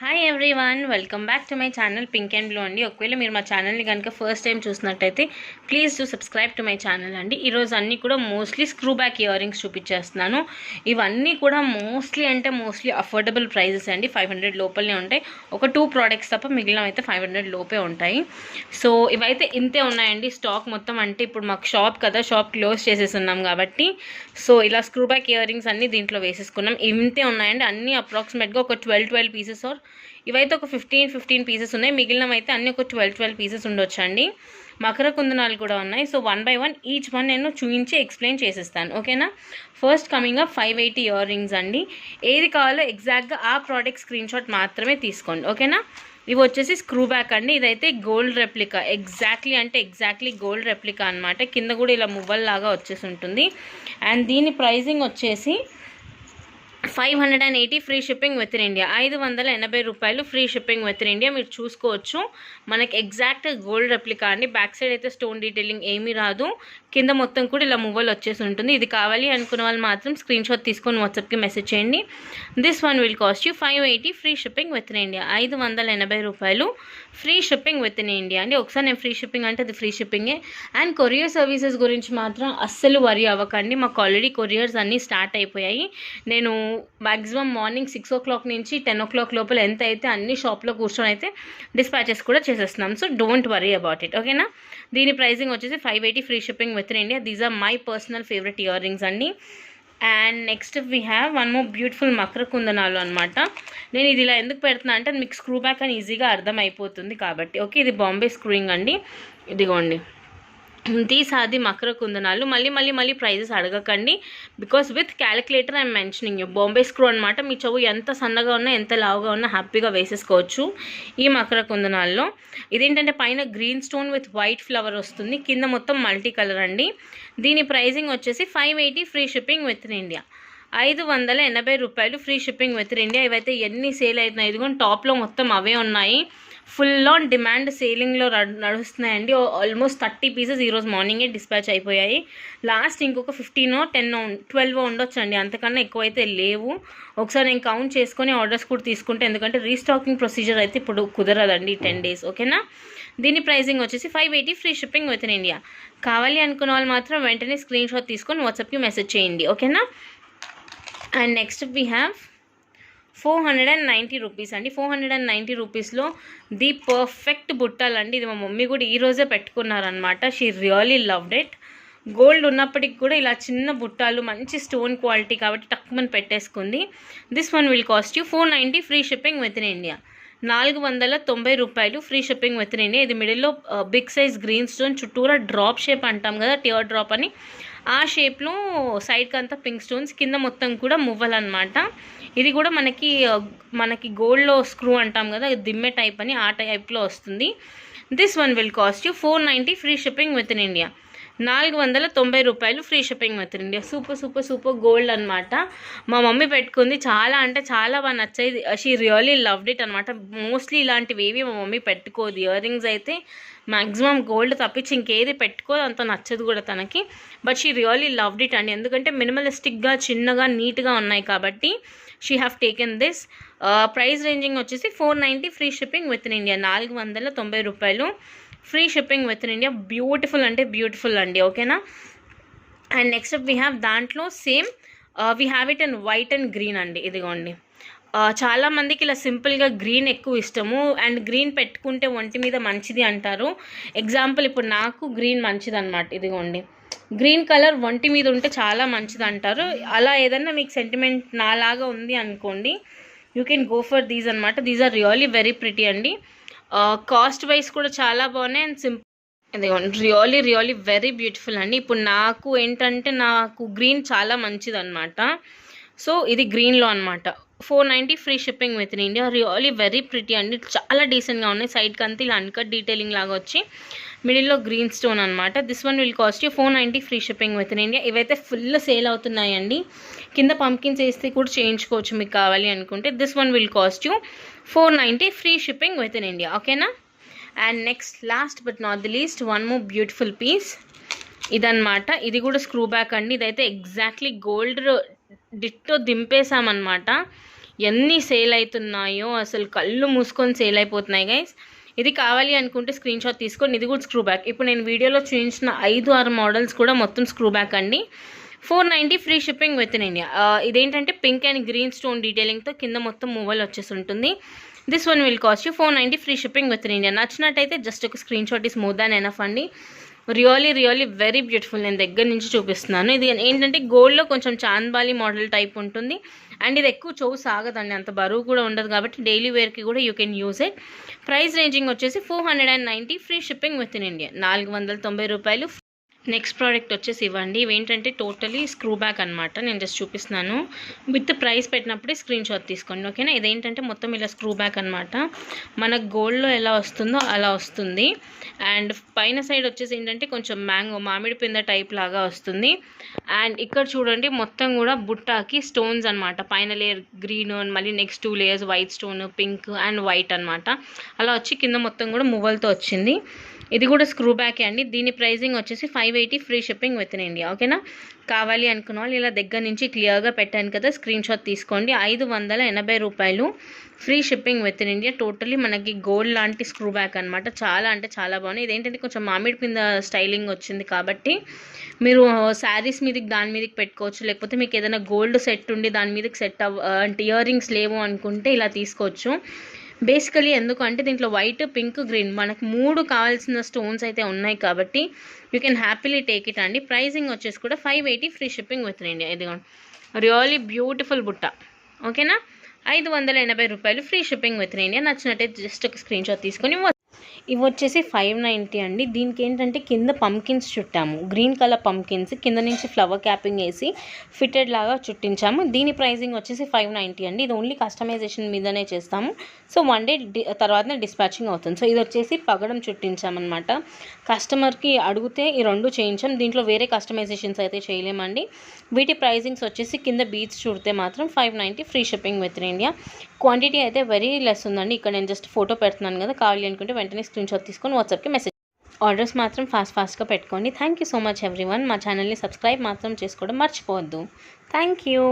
Hi everyone, welcome back to my channel pink and blue అండి. ఒకవేళ మీరు మా ఛానల్ని కనుక ఫస్ట్ టైం చూసినట్టయితే please to subscribe to my channel అండి. ఈరోజు అన్నీ కూడా mostly screw back ear rings చూపించేస్తున్నాను. ఇవన్నీ కూడా మోస్ట్లీ అఫోర్డబుల్ ప్రైజెస్ అండి. 500 లోపలనే ఉంటాయి. ఒక 2 ప్రోడక్ట్స్ తప్ప మిగిలిన అయితే 500 లోపే ఉంటాయి. సో ఇవైతే ఇంతే ఉన్నాయండి స్టాక్ మొత్తం. అంటే ఇప్పుడు మాకు షాప్ కదా, షాప్ క్లోజ్ చేసేస్తున్నాం కాబట్టి సో ఇలా స్క్రూ బ్యాక్ ఇయర్ రింగ్స్ అన్నీ దీంట్లో వేసేసుకున్నాం. ఇంతే ఉన్నాయండి. అన్నీ అప్రాక్సిమేట్గా ఒక 12 పీసెస్ ఆర్ ఇవైతే ఒక 15 పీసెస్ ఉన్నాయి. మిగిలినవి అయితే అన్నీ ఒక 12 పీసెస్ ఉండొచ్చు అండి. మకర కుందనాలు కూడా ఉన్నాయి. సో 1 by 1 ఈచ్ వన్ నేను చూపించి ఎక్స్ప్లెయిన్ చేసేస్తాను, ఓకేనా. First coming up 580 year rings అండి. ఏది కావాలో ఎగ్జాక్ట్గా ఆ ప్రోడక్ట్ స్క్రీన్ షాట్ మాత్రమే తీసుకోండి, ఓకేనా. ఇవి వచ్చేసి స్క్రూ బ్యాక్ అండి. ఇదైతే gold replica, exactly gold replica అనమాట. కింద కూడా ఇలా మువ్వల్లాగా వచ్చేసి ఉంటుంది. అండ్ దీని ప్రైజింగ్ వచ్చేసి 580 free shipping with in India. 580 రూపాయలు free shipping with in India. మీరు చూసుకోవచ్చు, మనకి ఎగ్జాక్ట్ గోల్డ్ రెప్లికా అండి. బ్యాక్ సైడ్ అయితే స్టోన్ డీటెయిలింగ్ ఏమీ రాదు. కింద మొత్తం కూడా ఇలా మువ్వలు వచ్చేసి ఉంటుంది. ఇది కావాలి అనుకున్న వాళ్ళు మాత్రం స్క్రీన్ షాట్ తీసుకొని వాట్సాప్కి మెసేజ్ చేయండి. This one will cost you 580 free shipping with in India. 580 రూపాయలు free shipping with in India అండి. ఒకసారి నేను ఫ్రీ షిప్పింగ్ అంటే అది ఫ్రీ షిప్పింగే. అండ్ కొరియర్ సర్వీసెస్ గురించి మాత్రం అస్సలు వరీ అవ్వకండి. మాకు ఆల్రెడీ కొరియర్స్ అన్నీ స్టార్ట్ అయిపోయాయి. నేను మ్యాక్సిమం మార్నింగ్ 6 o'clock నుంచి 10 o'clock లోపల ఎంత అయితే అన్ని షాప్లో కూర్చొని అయితే డిస్పాచెస్ కూడా చేసేస్తున్నాం. So don't worry about it, ఓకేనా. దీని ప్రైజింగ్ వచ్చేసి 580 free shipping with in India. These are my personal favourite ear rings అండి. And next we have one more beautiful మకర కుందనాలు అనమాట. నేను ఇది ఇలా ఎందుకు పెడుతున్నా అంటే మీకు స్క్రూ బ్యాక్ అని ఈజీగా అర్థం అయిపోతుంది కాబట్టి. ఓకే, ఇది బాంబే స్క్రూయింగ్ అండి. ఇదిగోండి, దీసాది మకర కుందనాలు. మళ్ళీ ప్రైజెస్ అడగకండి, because with calculator I'm mentioning you. Bombay screw అనమాట. మీ చెవు ఎంత సన్నగా ఉన్నా ఎంత లావుగా ఉన్నా హ్యాపీగా వేసేసుకోవచ్చు ఈ మకర కుందనాల్లో. ఇదేంటంటే పైన green stone with white flower వస్తుంది, కింద మొత్తం మల్టీ కలర్ అండి. దీని ప్రైజింగ్ వచ్చేసి 580 free shipping with in India. 580 రూపాయలు free shipping with in India. ఇవైతే ఎన్ని సేల్ అవుతున్నాయి, ఇదిగోండి టాప్లో మొత్తం అవే ఉన్నాయి. ఫుల్ ఆన్ డిమాండ్ సేలింగ్లో నడుస్తున్నాయండి. ఆల్మోస్ట్ 30 పీసెస్ ఈరోజు మార్నింగే డిస్పాచ్ అయిపోయాయి. లాస్ట్ ఇంకొక 15 10 12 ఉండొచ్చు అండి, అంతకన్నా ఎక్కువైతే లేవు. ఒకసారి నేను కౌంట్ చేసుకొని ఆర్డర్స్ కూడా తీసుకుంటే, ఎందుకంటే రీస్టాకింగ్ ప్రొసీజర్ అయితే ఇప్పుడు కుదరదండి 10 days, ఓకేనా. దీని ప్రైజింగ్ వచ్చేసి 580 free shipping with in India. కావాలి అనుకున్న వాళ్ళు మాత్రం వెంటనే స్క్రీన్ షాట్ తీసుకొని వాట్సాప్కి మెసేజ్ చేయండి, ఓకేనా. And next we have 490 rupees అండి. 490 రూపీస్లో ది పర్ఫెక్ట్ బుట్టాలండి. ఇది మా మమ్మీ కూడా ఈరోజే పెట్టుకున్నారనమాట. She really loved it. Gold ఉన్నప్పటికి కూడా ఇలా చిన్న బుట్టాలు, మంచి స్టోన్ క్వాలిటీ కాబట్టి టక్కుమని పెట్టేసుకుంది. This one will cost you 490 free shipping with in India. 490 రూపాయలు free shipping with in India. ఇది మిడిల్లో బిగ్ సైజ్ గ్రీన్ స్టోన్, చుట్టూరా డ్రాప్ షేప్ అంటాం కదా, టియర్ డ్రాప్ అని, ఆ షేప్లో సైడ్కి అంతా పింక్ స్టోన్స్, కింద మొత్తం కూడా మువ్వలన్నమాట. ఇది కూడా మనకి గోల్డ్లో స్క్రూ అంటాం కదా, దిమ్మె టైప్ అని, ఆ టైప్లో వస్తుంది. This one will cost you 490 free shipping with in India. 490 రూపాయలు free shipping with in India. Super gold అనమాట. మా మమ్మీ పెట్టుకుంది, చాలా అంటే చాలా బాగా నచ్చాయి. షీ రియలీ లవ్డ్ ఇట్ అనమాట. మోస్ట్లీ ఇలాంటివి ఏవి మా మమ్మీ పెట్టుకోదు. ఇయర్ రింగ్స్ అయితే మ్యాక్సిమం గోల్డ్ తప్పించి ఇంకేది పెట్టుకోదు, అంత నచ్చదు కూడా తనకి. But she really loved it అండి, ఎందుకంటే మినిమలిస్టిక్గా చిన్నగా నీట్గా ఉన్నాయి కాబట్టి she have taken this. Price ranging వచ్చేసి 490 free shipping with in India. 490 రూపాయలు free shipping with in India. Beautiful అంటే బ్యూటిఫుల్ అండి, ఓకేనా. అండ్ నెక్స్ట్ వీ హ్యావ్ దాంట్లో same we have it in white and green అండి. ఇదిగోండి, చాలామందికి ఇలా సింపుల్గా గ్రీన్ ఎక్కువ ఇష్టము. అండ్ గ్రీన్ పెట్టుకుంటే ఒంటి మీద మంచిది అంటారు. ఎగ్జాంపుల్ ఇప్పుడు నాకు గ్రీన్ మంచిది అనమాట. ఇదిగోండి, గ్రీన్ కలర్ ఒంటి మీద ఉంటే చాలా మంచిది అంటారు. అలా ఏదన్నా మీకు సెంటిమెంట్ నాలాగా ఉంది అనుకోండి, you can go for these అనమాట. These are really very pretty అండి. కాస్ట్ వైజ్ కూడా చాలా బాగున్నాయి. అండ్ ఇదిగోండి, రియలీ వెరీ బ్యూటిఫుల్ అండి. ఇప్పుడు నాకు ఏంటంటే నాకు గ్రీన్ చాలా మంచిది అనమాట. సో ఇది గ్రీన్లో అనమాట. 490 free shipping with in India. Really very pretty అండి, చాలా డీసెంట్గా ఉన్నాయి. సైడ్కి అంతా ఇలా అన్కట్ డీటెయిలింగ్ లాగా వచ్చి మిడిల్లో గ్రీన్ స్టోన్ అనమాట. This one will cost you 490 free shipping with in India. ఇవైతే ఫుల్ సేల్ అవుతున్నాయండి. కింద పంకిన్స్ వేస్తే కూడా చేయించుకోవచ్చు మీకు కావాలి అనుకుంటే. This one will cost you 490 free shipping with in India, ఓకేనా. And next last but not the least one more beautiful piece. ఇదన్నమాట. ఇది కూడా స్క్రూ బ్యాక్ అండి. ఇదైతే ఎగ్జాక్ట్లీ గోల్డ్ డిట్టో దింపేసామన్నమాట. ఎన్ని సేల్ అవుతున్నాయో అసలు కళ్ళు మూసుకొని సేల్ అయిపోతున్నాయి గైస్. ఇది కావాలి అనుకుంటే స్క్రీన్ షాట్ తీసుకొని, ఇది కూడా స్క్రూ బ్యాక్. ఇప్పుడు నేను వీడియోలో చూపించిన 5-6 మోడల్స్ కూడా మొత్తం స్క్రూ బ్యాక్ అండి. 490 free shipping with in India. ఇదేంటంటే పింక్ అండ్ గ్రీన్ స్టోన్ డీటెయిలింగ్తో కింద మొత్తం మూవల్ వచ్చేసి ఉంటుంది. This one will cost you 490 free shipping with in India. నచ్చినట్టయితే జస్ట్ ఒక screen shot is more than enough అండి. Really very beautiful. నేను దగ్గర నుంచి చూపిస్తున్నాను. ఇది ఏంటంటే గోల్డ్లో కొంచెం చాంద్బాలి మోడల్ టైప్ ఉంటుంది. అండ్ ఇది ఎక్కువ చెవు సాగదండి, అంత బరువు కూడా ఉండదు కాబట్టి డైలీ వేర్కి కూడా you can use it. Price ranging వచ్చేసి 490 free shipping with in India, 490 రూపాయలు. నెక్స్ట్ ప్రోడక్ట్ వచ్చేసి ఇవ్వండి. ఇవేంటంటే టోటలీ స్క్రూ బ్యాక్ అనమాట. నేను జస్ట్ చూపిస్తున్నాను. విత్ ప్రైస్ పెట్టినప్పుడే స్క్రీన్ షాట్ తీసుకోండి, ఓకేనా. ఇదేంటంటే మొత్తం ఇలా స్క్రూ బ్యాక్ అనమాట. మనకు గోల్డ్లో ఎలా వస్తుందో అలా వస్తుంది. అండ్ పైన సైడ్ వచ్చేసి ఏంటంటే కొంచెం మామిడి పింద టైప్ లాగా వస్తుంది. అండ్ ఇక్కడ చూడండి మొత్తం కూడా బుట్టాకి స్టోన్స్ అనమాట. పైన లేయర్ గ్రీన్, మళ్ళీ next 2 layers white stone, pink and white అనమాట. అలా వచ్చి కింద మొత్తం కూడా మువ్వలతో వచ్చింది. ఇది కూడా స్క్రూ బ్యాకే అండి. దీని ప్రైజింగ్ వచ్చేసి 580 free shipping with in India, ఓకేనా. కావాలి అనుకున్న వాళ్ళు ఇలా దగ్గర నుంచి క్లియర్గా పెట్టాను కదా, స్క్రీన్ షాట్ తీసుకోండి. 580 రూపాయలు free shipping with in India. Totally మనకి గోల్డ్ లాంటి స్క్రూ బ్యాక్ అనమాట. చాలా అంటే చాలా బాగుంది. ఇదేంటంటే కొంచెం మామిడి పింద స్టైలింగ్ వచ్చింది కాబట్టి మీరు శారీస్ మీదకి దాని మీదకి పెట్టుకోవచ్చు. లేకపోతే మీకు ఏదైనా గోల్డ్ సెట్ ఉండి దాని మీదకి సెట్ అంటే ఇయర్ రింగ్స్ లేవు అనుకుంటే ఇలా తీసుకోవచ్చు. బేసికలీ ఎందుకంటే దీంట్లో వైట్, పింక్, గ్రీన్ మనకు 3 కావాల్సిన స్టోన్స్ అయితే ఉన్నాయి కాబట్టి you can happily take it అండి. ప్రైజింగ్ వచ్చేసి కూడా 580 free shipping with in India. ఇదిగోండి రియల్లీ బ్యూటిఫుల్ బుట్ట, ఓకేనా. 580 రూపాయలు free shipping with in India. నచ్చినట్టయితే జస్ట్ ఒక స్క్రీన్ షాట్ తీసుకొని. ఇవి వచ్చేసి 590 అండి. దీనికి ఏంటంటే కింద పంకిన్స్ చుట్టాము, గ్రీన్ కలర్ పంకిన్స్, కింద నుంచి ఫ్లవర్ క్యాపింగ్ వేసి ఫిట్టెడ్ లాగా చుట్టించాము. దీని ప్రైజింగ్ వచ్చేసి 590 అండి. ఇది ఓన్లీ కస్టమైజేషన్ మీదనే చేస్తాము. సో 1 డే తర్వాతనే డిస్పాచింగ్ అవుతుంది. సో ఇది వచ్చేసి పగడం చుట్టించామన్నమాట. కస్టమర్కి అడిగితే ఈ 2 చేయించాం. దీంట్లో వేరే కస్టమైజేషన్స్ అయితే చేయలేమండి. వీటి ప్రైజింగ్స్ వచ్చేసి కింద బీట్స్ చుడితే మాత్రం 590 free shipping with in India. Quantity అయితే వెరీ లెస్ ఉందండి. ఇక్కడ నేను జస్ట్ ఫోటో పెడుతున్నాను కదా, కావాలి అనుకుంటే వెంటనే స్క్రీన్ షాట్ తీసుకొని వాట్సాప్కి మెసేజ్. ఆర్డర్స్ మాత్రం ఫాస్ట్గా పెట్టుకోండి. Thank you so much everyone. మా ఛానల్ని సబ్స్క్రైబ్ మాత్రం చేసుకోవడం మర్చిపోవద్దు. Thank you.